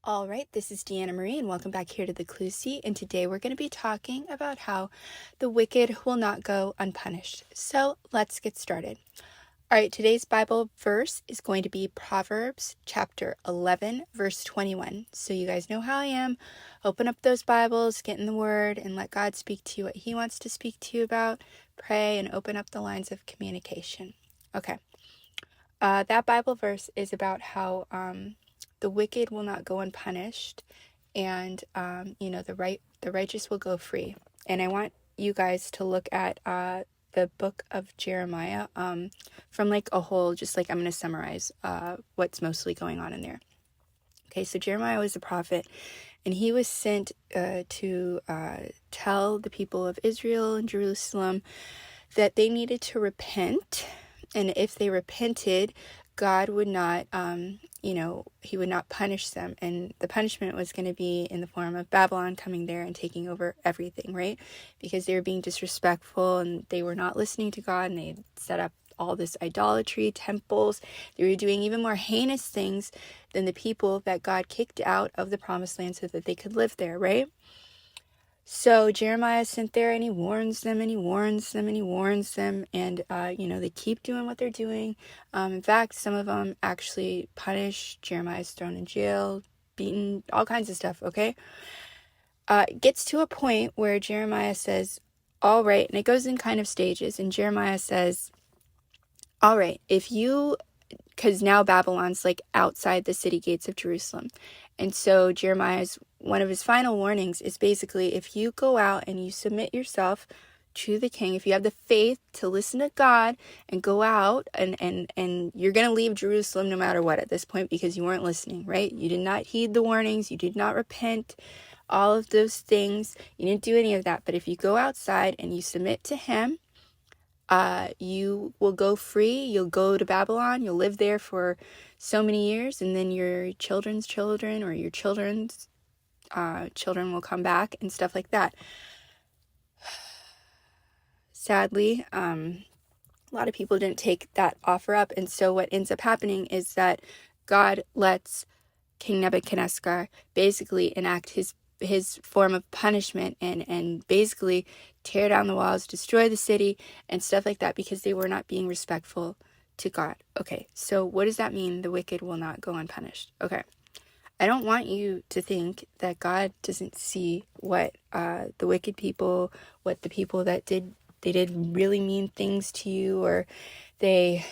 All right, this is Deanna Marie, and welcome back here to the Clue Seat. And today we're going to be talking about how the wicked will not go unpunished. So let's get started. All right, today's Bible verse is going to be Proverbs chapter 11, verse 21. So you guys know how I am. Open up those Bibles, get in the Word, and let God speak to you what He wants to speak to you about. Pray and open up the lines of communication. Okay. That Bible verse is about how the wicked will not go unpunished, and the righteous will go free. And I want you guys to look at the book of Jeremiah from like a whole. Just like I'm going to summarize what's mostly going on in there. Okay, so Jeremiah was a prophet, and he was sent to tell the people of Israel and Jerusalem that they needed to repent. And if they repented, God would not, he would not punish them. And the punishment was going to be in the form of Babylon coming there and taking over everything, right? Because they were being disrespectful and they were not listening to God, and they set up all this idolatry, temples. They were doing even more heinous things than the people that God kicked out of the promised land so that they could live there, right? So Jeremiah sent there, and he warns them, and he warns them, and he warns them, and they keep doing what they're doing. In fact, some of them actually punished. Jeremiah's thrown in jail, beaten, all kinds of stuff. Okay, it gets to a point where Jeremiah says, "All right," and it goes in kind of stages. And Jeremiah says, "All right, because now Babylon's like outside the city gates of Jerusalem." And so one of his final warnings is basically, if you go out and you submit yourself to the king, if you have the faith to listen to God and go out and you're going to leave Jerusalem no matter what at this point, because you weren't listening, right? You did not heed the warnings. You did not repent, all of those things. You didn't do any of that. But if you go outside and you submit to him, you will go free. You'll go to Babylon. You'll live there for so many years, and then your children's children or your children's children will come back and stuff like that. Sadly, a lot of people didn't take that offer up, and so what ends up happening is that God lets King Nebuchadnezzar basically enact his form of punishment and basically tear down the walls, destroy the city, and stuff like that, because they were not being respectful to God. Okay, so what does that mean? The wicked will not go unpunished. Okay, I don't want you to think that God doesn't see what the wicked people, what the people that did really mean things to you, or they,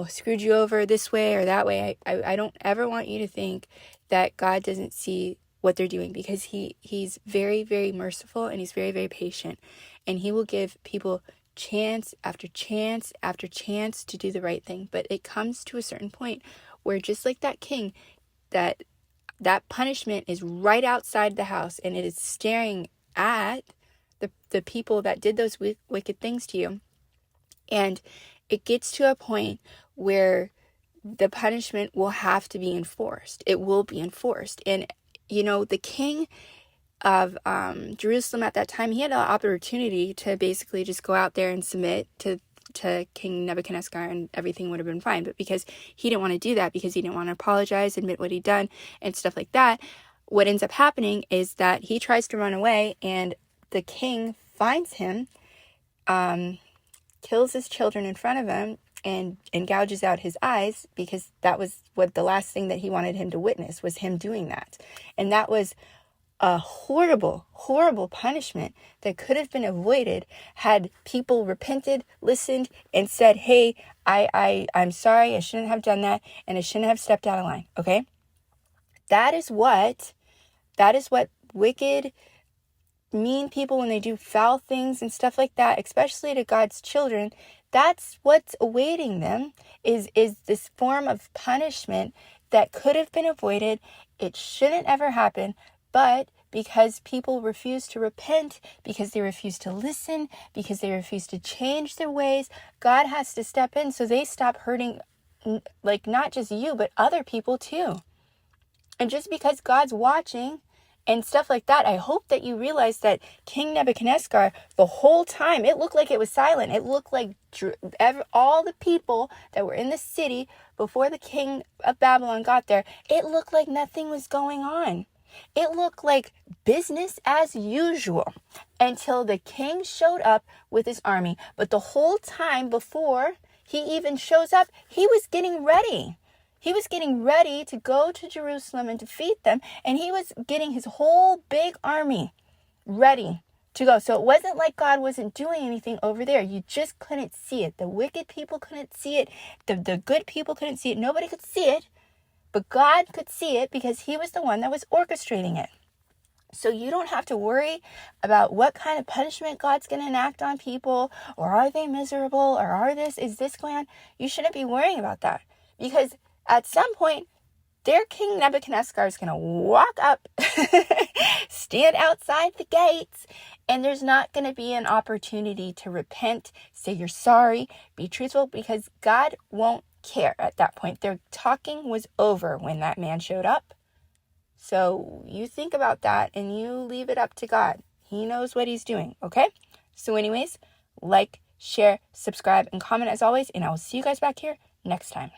screwed you over this way or that way. I don't ever want you to think that God doesn't see what they're doing, because he's very, very merciful, and he's very, very patient, and he will give people chance after chance after chance to do the right thing. But it comes to a certain point where, just like that king, that punishment is right outside the house, and it is staring at the people that did those wicked things to you. And it gets to a point where the punishment will have to be enforced. It will be enforced. And, the king of Jerusalem at that time, he had the opportunity to basically just go out there and submit to King Nebuchadnezzar, and everything would have been fine. But because he didn't want to do that, because he didn't want to apologize, admit what he'd done, and stuff like that, what ends up happening is that he tries to run away, and the king finds him, kills his children in front of him, and gouges out his eyes, because that was what the last thing that he wanted him to witness, was him doing that. And that was a horrible, horrible punishment that could have been avoided had people repented, listened, and said, "Hey, I'm sorry, I shouldn't have done that, and I shouldn't have stepped out of line." Okay? That is what wicked, mean people, when they do foul things and stuff like that, especially to God's children, that's what's awaiting them, is this form of punishment that could have been avoided. It shouldn't ever happen, but because people refuse to repent, because they refuse to listen, because they refuse to change their ways, God has to step in so they stop hurting, like, not just you, but other people too. And just because God's watching and stuff like that. I hope that you realize that King Nebuchadnezzar, the whole time, it looked like it was silent. It looked like all the people that were in the city before the king of Babylon got there, it looked like nothing was going on. It looked like business as usual until the king showed up with his army. But the whole time before he even shows up, he was getting ready. He was getting ready to go to Jerusalem and defeat them. And he was getting his whole big army ready to go. So it wasn't like God wasn't doing anything over there. You just couldn't see it. The wicked people couldn't see it. The good people couldn't see it. Nobody could see it. But God could see it because he was the one that was orchestrating it. So you don't have to worry about what kind of punishment God's going to enact on people, or are they miserable, or is this going on? You shouldn't be worrying about that, because at some point, their King Nebuchadnezzar is going to walk up, stand outside the gates, and there's not going to be an opportunity to repent, say you're sorry, be truthful, because God won't care at that point. Their talking was over when that man showed up. So you think about that and you leave it up to God. He knows what he's doing, okay? So anyways, like, share, subscribe, and comment as always, and I will see you guys back here next time.